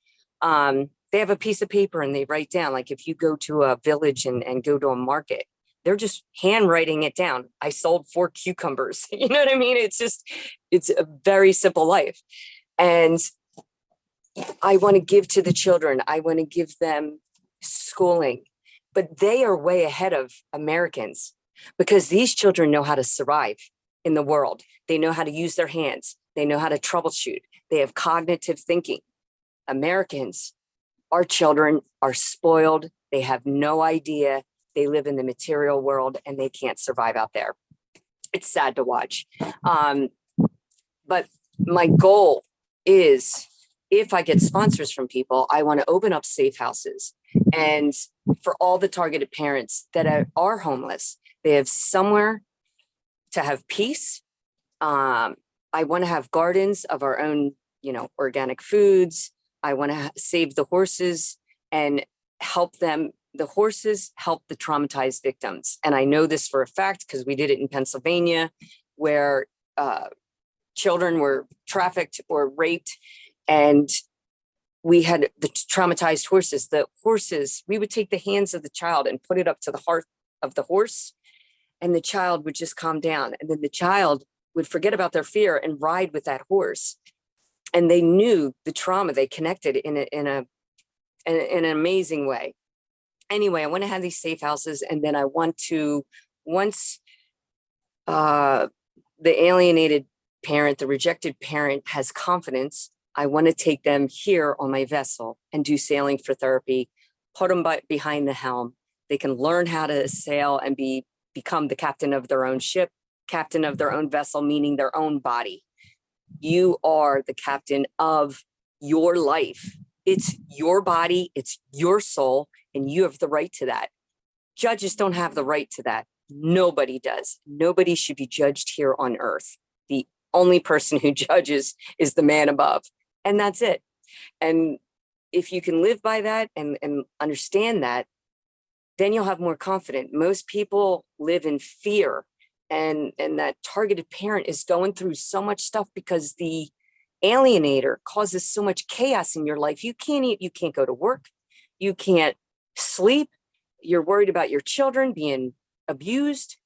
They have a piece of paper and they write down, like if you go to a village and go to a market, they're just handwriting it down. I sold 4 cucumbers. You know what I mean? It's a very simple life. And I want to give to the children. I want to give them schooling, but they are way ahead of Americans because these children know how to survive in the world. They know how to use their hands. They know how to troubleshoot. They have cognitive thinking. Americans, our children are spoiled. They have no idea. They live in the material world and they can't survive out there. It's sad to watch. But my goal is, if I get sponsors from people, I want to open up safe houses. And for all the targeted parents that are homeless, they have somewhere to have peace. I want to have gardens of our own, organic foods. I want to save the horses and help them. The horses help the traumatized victims. And I know this for a fact because we did it in Pennsylvania, where children were trafficked or raped, and we had the traumatized horses. The horses, we would take the hands of the child and put it up to the heart of the horse, and the child would just calm down. And then the child would forget about their fear and ride with that horse. And they knew the trauma. They connected in an amazing way. Anyway, I want to have these safe houses, and then I want to, once the alienated parent, the rejected parent has confidence, I want to take them here on my vessel and do sailing for therapy, put them behind the helm. They can learn how to sail and become the captain of their own ship, captain of their own vessel, meaning their own body. You are the captain of your life. It's your body, it's your soul, and you have the right to that. Judges don't have the right to that. Nobody does. Nobody should be judged here on earth. The only person who judges is the man above. And that's it. And if you can live by that and understand that, then you'll have more confidence. Most people live in fear, and that targeted parent is going through so much stuff because the alienator causes so much chaos in your life. You can't eat, you can't go to work, you can't sleep. You're worried about your children being abused.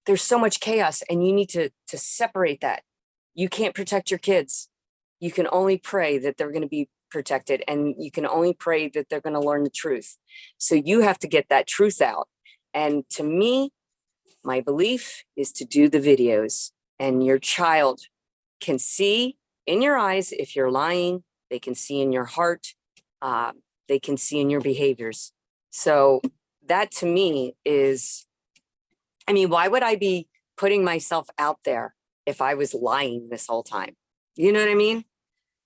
There's so much chaos, and you need to separate that. You can't protect your kids. You can only pray that they're going to be protected, and you can only pray that they're going to learn the truth. So you have to get that truth out. And to me, my belief is to do the videos, and your child can see in your eyes if you're lying. They can see in your heart. They can see in your behaviors. So that to me is, I mean, why would I be putting myself out there if I was lying this whole time? You know what I mean?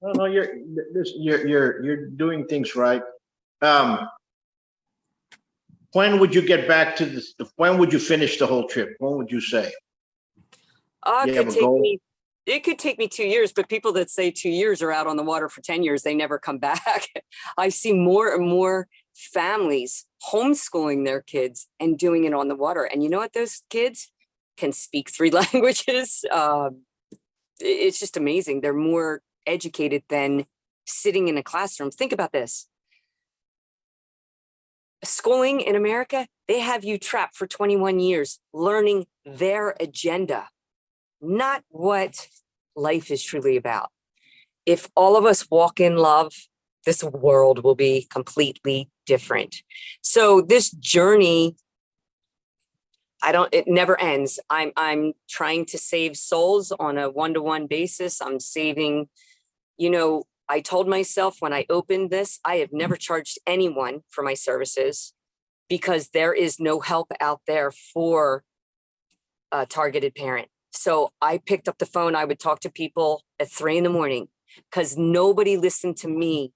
No, you're doing things right. When would you get back to this? When would you finish the whole trip? When would you say? It You could have a take goal? me, it could take me 2 years, but people that say 2 years are out on the water for 10 years, they never come back. I see more and more families homeschooling their kids and doing it on the water. And you know what? Those kids can speak 3 languages. It's just amazing. They're more educated than sitting in a classroom. Think about this. Schooling in America, they have you trapped for 21 years learning their agenda, not what life is truly about. If all of us walk in love, this world will be completely different. So this journey, it never ends. I'm trying to save souls on a one-to-one basis. I'm saving, I told myself when I opened this, I have never charged anyone for my services because there is no help out there for a targeted parent. So I picked up the phone. I would talk to people at 3 a.m. because nobody listened to me.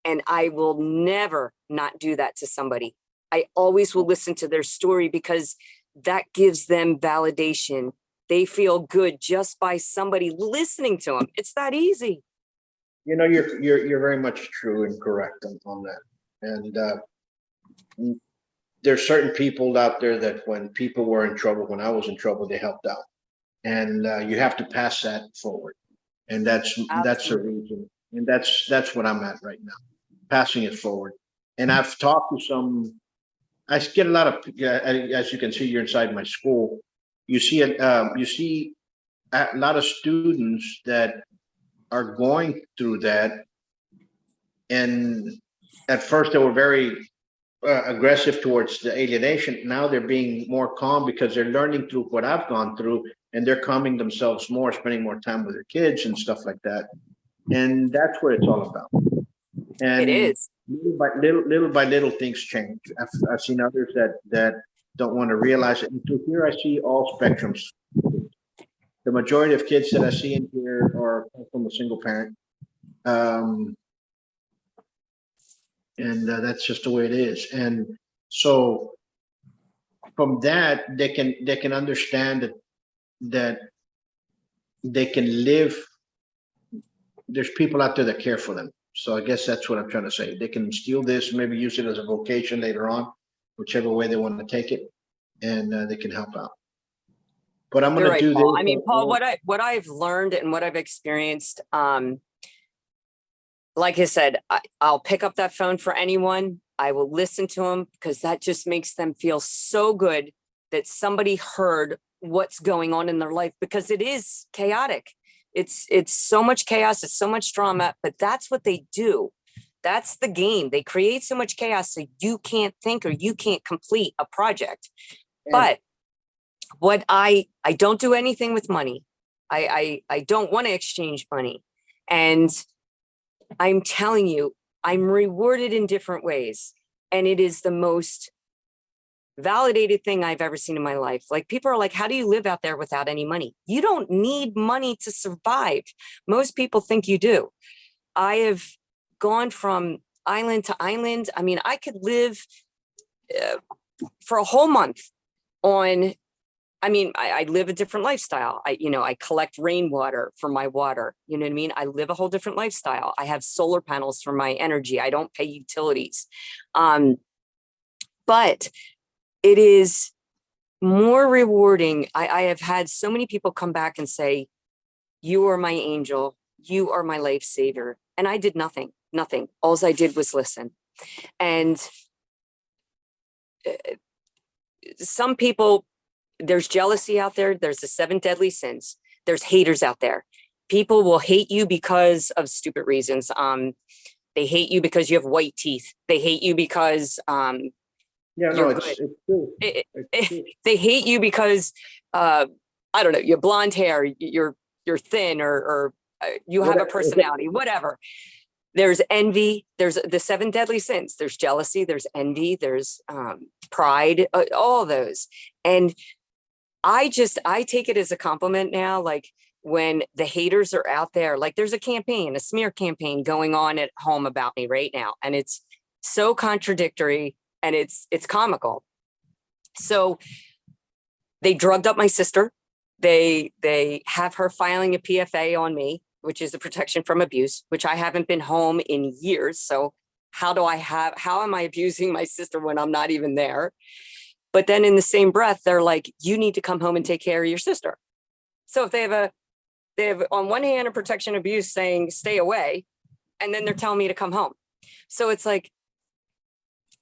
And I will never not do that to somebody. I always will listen to their story because that gives them validation. They feel good just by somebody listening to them. It's that easy. You're very much true and correct on that. And there's certain people out there that when people were in trouble, when I was in trouble, they helped out. And you have to pass that forward. And that's the reason. And that's what I'm at right now, passing it forward. And I've talked to some. I get a lot of, as you can see, you're inside my school. You see a lot of students that are going through that, and at first they were very aggressive towards the alienation. Now they're being more calm because they're learning through what I've gone through, and they're calming themselves more, spending more time with their kids and stuff like that. And that's what it's all about. And it is. Little by little things change. I've seen others that don't want to realize it. And through here, I see all spectrums. The majority of kids that I see in here are from a single parent, and that's just the way it is. And so, from that, they can understand that they can live. There's people out there that care for them. So I guess that's what I'm trying to say. They can steal this, maybe use it as a vocation later on, whichever way they want to take it, and they can help out. But I'm going to do Paul. this. I mean, Paul, what I've learned and what I've experienced, like I said, I'll pick up that phone for anyone. I will listen to them because that just makes them feel so good that somebody heard what's going on in their life, because it is chaotic. It's so much chaos. It's so much drama, but that's what they do. That's the game. They create so much chaos so you can't think or you can't complete a project. But what I don't do anything with money. I don't want to exchange money. And I'm telling you, I'm rewarded in different ways. And it is the most validated thing I've ever seen in my life. Like, people are like, how do you live out there without any money? You don't need money to survive. Most people think you do. I have gone from island to island. I mean, I could live for a whole month on, I live a different lifestyle. I collect rainwater for my water. You know what I mean? I live a whole different lifestyle. I have solar panels for my energy. I don't pay utilities. But it is more rewarding. I have had so many people come back and say, you are my angel. You are my life saver. And I did nothing. All I did was listen. And some people, there's jealousy out there. There's the 7 deadly sins. There's haters out there. People will hate you because of stupid reasons. They hate you because you have white teeth. They hate you because it's true. They hate you because I don't know, you have blonde hair, you're thin, or you have a personality, whatever. There's envy. There's the 7 deadly sins. There's jealousy. There's envy. There's pride. All those. And I take it as a compliment now. Like when the haters are out there, like there's a campaign, a smear campaign going on at home about me right now. And it's so contradictory and it's comical. So they drugged up my sister. They have her filing a PFA on me, which is a protection from abuse, which I haven't been home in years. So how am I abusing my sister when I'm not even there? But then in the same breath, they're like, you need to come home and take care of your sister. So if they have on one hand, a protection abuse saying, stay away. And then they're telling me to come home. So it's like,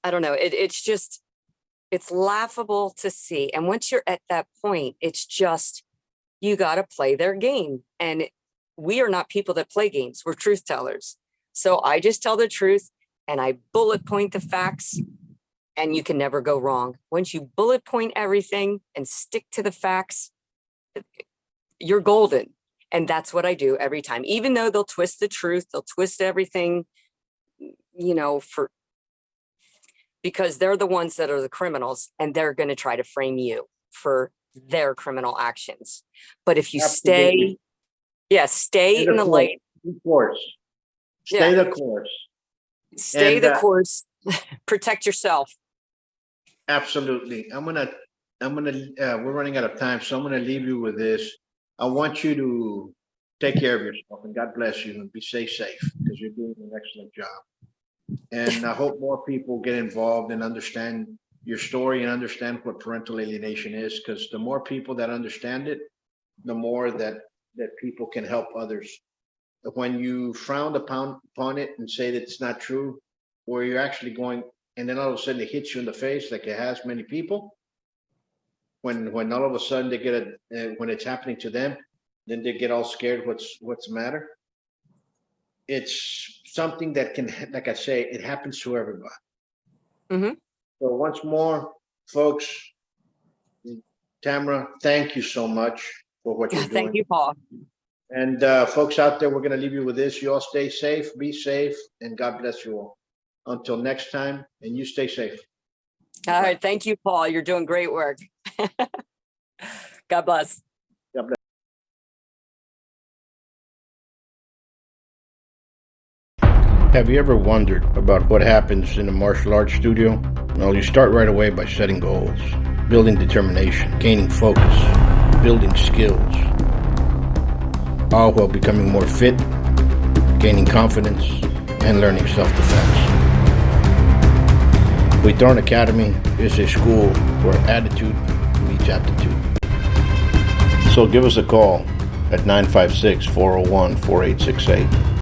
I don't know. It's laughable to see. And once you're at that point, it's just, you got to play their game. And we are not people that play games. We're truth tellers. So I just tell the truth and I bullet point the facts. And you can never go wrong. Once you bullet point everything and stick to the facts, you're golden. And that's what I do every time. Even though they'll twist the truth, they'll twist everything, because they're the ones that are the criminals and they're going to try to frame you for their criminal actions. But if you stay in the light. Of course. Stay the course. Stay the course. Protect yourself. Absolutely. We're running out of time, so I'm gonna leave you with this. I want you to take care of yourself and God bless you and stay safe because you're doing an excellent job. And I hope more people get involved and understand your story and understand what parental alienation is, because the more people that understand it, the more that people can help others. When you frown upon it and say that it's not true, or you're actually going, and then all of a sudden it hits you in the face like it has many people. When all of a sudden they get when it's happening to them, then they get all scared. What's the matter? It's something that can, like I say, it happens to everybody. Mm-hmm. So once more, folks, Tamara, thank you so much for what you're doing. Thank you, Paul. And folks out there, we're going to leave you with this. You all stay safe, be safe, and God bless you all. Until next time, and you stay safe. All right. Thank you, Paul. You're doing great work. God bless. God bless. Have you ever wondered about what happens in a martial arts studio? Well, you start right away by setting goals, building determination, gaining focus, building skills, all while becoming more fit, gaining confidence, and learning self-defense. Withorn Academy is a school where attitude meets aptitude. So give us a call at 956-401-4868.